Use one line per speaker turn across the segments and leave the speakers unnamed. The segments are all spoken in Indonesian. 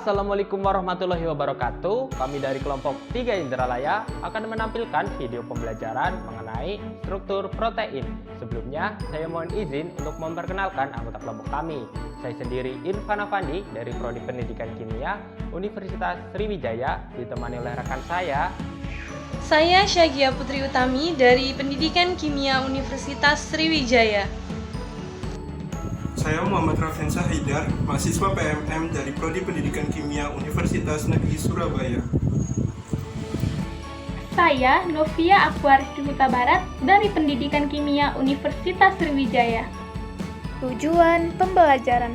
Assalamualaikum warahmatullahi wabarakatuh. Kami dari kelompok 3 Indralaya akan menampilkan video pembelajaran mengenai struktur protein. Sebelumnya, saya mohon izin untuk memperkenalkan anggota kelompok kami. Saya sendiri Irfan Afandi dari Prodi Pendidikan Kimia Universitas Sriwijaya, ditemani oleh rekan saya.
Saya Syagia Putri Utami dari Pendidikan Kimia Universitas Sriwijaya.
Saya Muhammad Rafensa Haidar, mahasiswa PMM dari Prodi Pendidikan Kimia Universitas Negeri Surabaya.
Saya Novia Akwaris Huta Barat dari Pendidikan Kimia Universitas Sriwijaya.
Tujuan pembelajaran.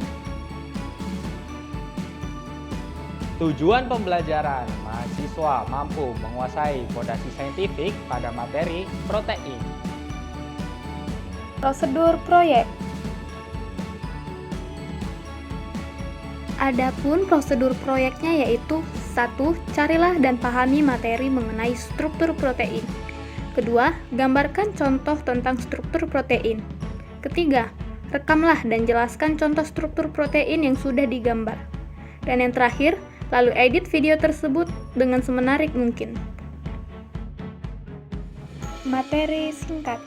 Tujuan pembelajaran, mahasiswa mampu menguasai fondasi saintifik pada materi protein.
Prosedur proyek. Adapun prosedur proyeknya yaitu 1. Carilah dan pahami materi mengenai struktur protein. 2. Gambarkan contoh tentang struktur protein. 3. Rekamlah dan jelaskan contoh struktur protein yang sudah digambar. Dan yang terakhir, lalu edit video tersebut dengan semenarik mungkin. Materi singkat.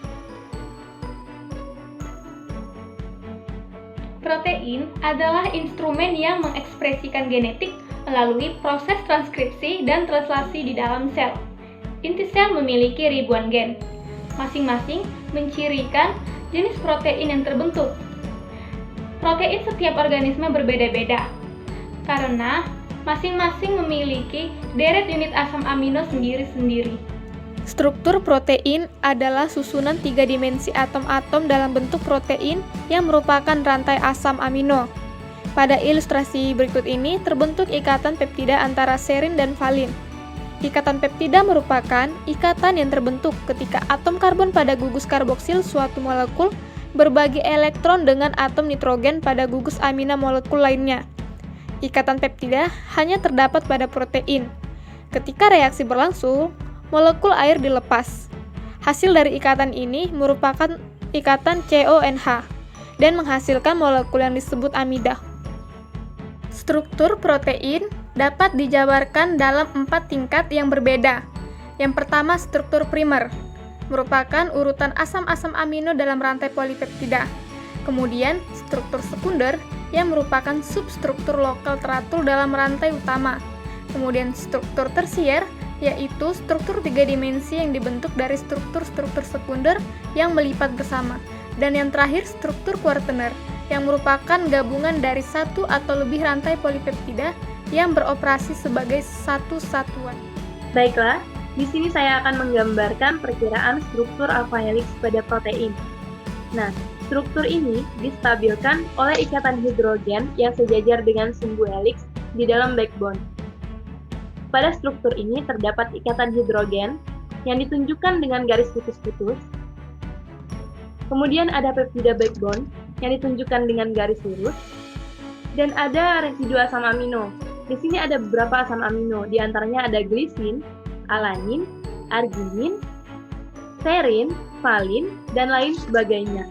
Protein adalah instrumen yang mengekspresikan genetik melalui proses transkripsi dan translasi di dalam sel. Inti sel memiliki ribuan gen, masing-masing mencirikan jenis protein yang terbentuk. Protein setiap organisme berbeda-beda, karena masing-masing memiliki deret unit asam amino sendiri-sendiri.
Struktur protein adalah susunan 3 dimensi atom-atom dalam bentuk protein yang merupakan rantai asam amino. Pada ilustrasi berikut ini terbentuk ikatan peptida antara serin dan valin. Ikatan peptida merupakan ikatan yang terbentuk ketika atom karbon pada gugus karboksil suatu molekul berbagi elektron dengan atom nitrogen pada gugus amina molekul lainnya. Ikatan peptida hanya terdapat pada protein. Ketika reaksi berlangsung, molekul air dilepas. Hasil dari ikatan ini merupakan ikatan CONH dan menghasilkan molekul yang disebut amida. Struktur protein dapat dijabarkan dalam 4 tingkat yang berbeda. Yang pertama, struktur primer, merupakan urutan asam-asam amino dalam rantai polipeptida. Kemudian, struktur sekunder yang merupakan substruktur lokal teratur dalam rantai utama. Kemudian, struktur tersier yaitu struktur 3 dimensi yang dibentuk dari struktur-struktur sekunder yang melipat bersama. Dan yang terakhir, struktur kuartener, yang merupakan gabungan dari satu atau lebih rantai polipeptida yang beroperasi sebagai satu satuan.
Baiklah, di sini saya akan menggambarkan perkiraan struktur alpha helix pada protein. Nah, struktur ini distabilkan oleh ikatan hidrogen yang sejajar dengan sumbu helix di dalam backbone. Pada struktur ini terdapat ikatan hidrogen yang ditunjukkan dengan garis putus-putus. Kemudian ada peptida backbone yang ditunjukkan dengan garis lurus. Dan ada residu asam amino. Di sini ada beberapa asam amino, di antaranya ada glisin, alanin, arginin, serin, valin, dan lain sebagainya.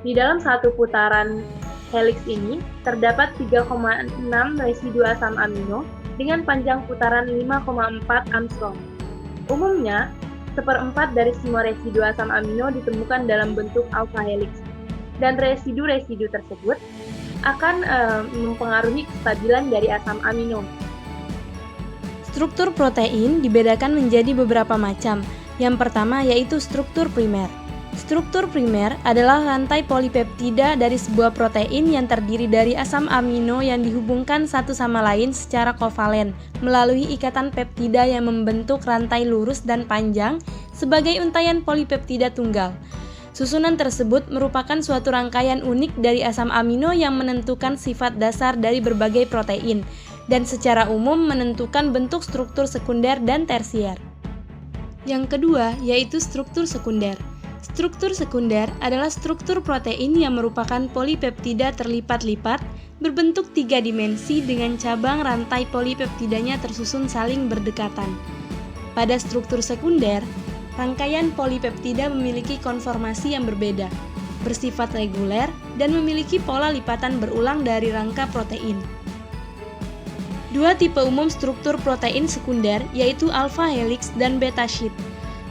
Di dalam satu putaran helix ini terdapat 3,6 residu asam amino dengan panjang putaran 5,4 Armstrong. Umumnya, 1/4 dari semua residu asam amino ditemukan dalam bentuk alpha helix, dan residu-residu tersebut akan mempengaruhi kestabilan dari asam amino.
Struktur protein dibedakan menjadi beberapa macam. Yang pertama yaitu struktur primer. Struktur primer adalah rantai polipeptida dari sebuah protein yang terdiri dari asam amino yang dihubungkan satu sama lain secara kovalen melalui ikatan peptida yang membentuk rantai lurus dan panjang sebagai untaian polipeptida tunggal. Susunan tersebut merupakan suatu rangkaian unik dari asam amino yang menentukan sifat dasar dari berbagai protein dan secara umum menentukan bentuk struktur sekunder dan tersier. Yang kedua yaitu struktur sekunder. Struktur sekunder adalah struktur protein yang merupakan polipeptida terlipat-lipat berbentuk 3 dimensi dengan cabang rantai polipeptidanya tersusun saling berdekatan. Pada struktur sekunder, rangkaian polipeptida memiliki konformasi yang berbeda, bersifat reguler, dan memiliki pola lipatan berulang dari rangka protein. Dua tipe umum struktur protein sekunder yaitu alpha helix dan beta sheet.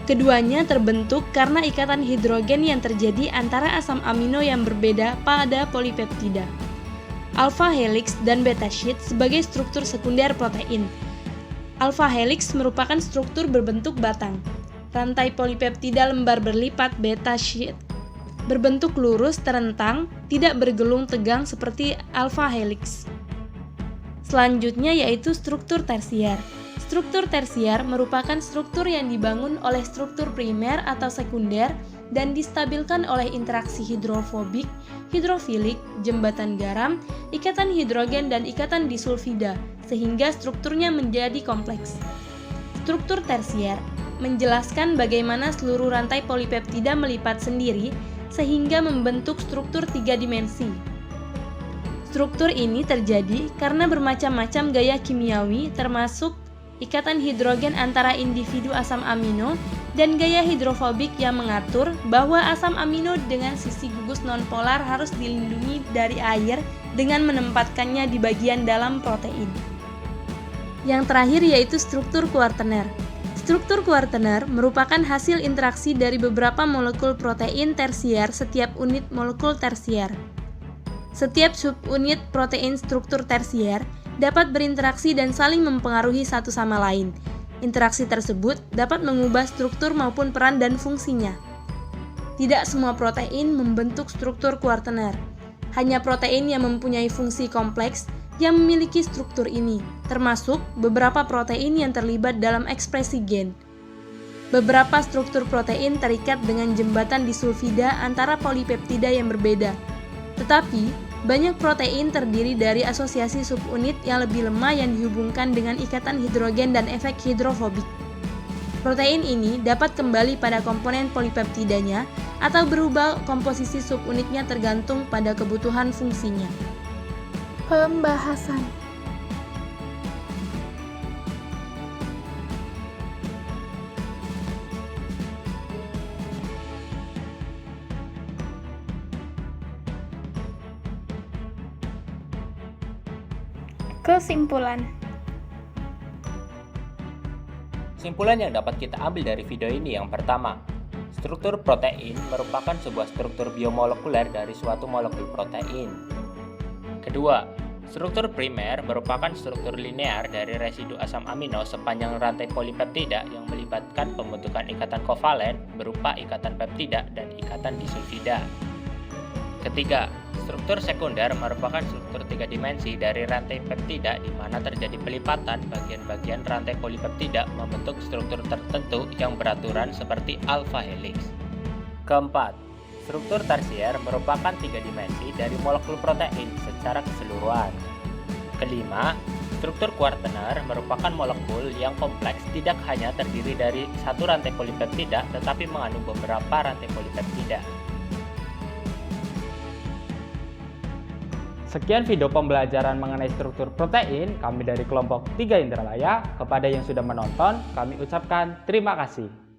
Keduanya terbentuk karena ikatan hidrogen yang terjadi antara asam amino yang berbeda pada polipeptida. Alpha helix dan beta sheet sebagai struktur sekunder protein. Alpha helix merupakan struktur berbentuk batang. Rantai polipeptida lembar berlipat beta sheet berbentuk lurus terentang, tidak bergelung tegang seperti alpha helix. Selanjutnya yaitu struktur tersier. Struktur tersier merupakan struktur yang dibangun oleh struktur primer atau sekunder dan distabilkan oleh interaksi hidrofobik, hidrofilik, jembatan garam, ikatan hidrogen dan ikatan disulfida, sehingga strukturnya menjadi kompleks. Struktur tersier menjelaskan bagaimana seluruh rantai polipeptida melipat sendiri sehingga membentuk struktur 3 dimensi. Struktur ini terjadi karena bermacam-macam gaya kimiawi termasuk ikatan hidrogen antara individu asam amino dan gaya hidrofobik yang mengatur bahwa asam amino dengan sisi gugus nonpolar harus dilindungi dari air dengan menempatkannya di bagian dalam protein. Yang terakhir yaitu struktur kuartener. Struktur kuartener merupakan hasil interaksi dari beberapa molekul protein tersier setiap unit molekul tersier. Setiap subunit protein struktur tersier dapat berinteraksi dan saling mempengaruhi satu sama lain. Interaksi tersebut dapat mengubah struktur maupun peran dan fungsinya. Tidak semua protein membentuk struktur kuartener. Hanya protein yang mempunyai fungsi kompleks yang memiliki struktur ini, termasuk beberapa protein yang terlibat dalam ekspresi gen. Beberapa struktur protein terikat dengan jembatan disulfida antara polipeptida yang berbeda. Tetapi, banyak protein terdiri dari asosiasi subunit yang lebih lemah yang dihubungkan dengan ikatan hidrogen dan efek hidrofobik. Protein ini dapat kembali pada komponen polipeptidanya atau berubah komposisi subunitnya tergantung pada kebutuhan fungsinya.
Pembahasan. Kesimpulan.
Kesimpulan yang dapat kita ambil dari video ini yang pertama, struktur protein merupakan sebuah struktur biomolekuler dari suatu molekul protein. Kedua, struktur primer merupakan struktur linear dari residu asam amino sepanjang rantai polipeptida yang melibatkan pembentukan ikatan kovalen berupa ikatan peptida dan ikatan disulfida. Ketiga, struktur sekunder merupakan struktur 3 dimensi dari rantai peptida di mana terjadi pelipatan bagian-bagian rantai polipeptida membentuk struktur tertentu yang beraturan seperti alpha helix. Keempat, struktur tersier merupakan 3 dimensi dari molekul protein secara keseluruhan. Kelima, struktur kuartener merupakan molekul yang kompleks tidak hanya terdiri dari satu rantai polipeptida tetapi mengandung beberapa rantai polipeptida. Sekian video pembelajaran mengenai struktur protein kami dari kelompok 3 Indralaya. Kepada yang sudah menonton, kami ucapkan terima kasih.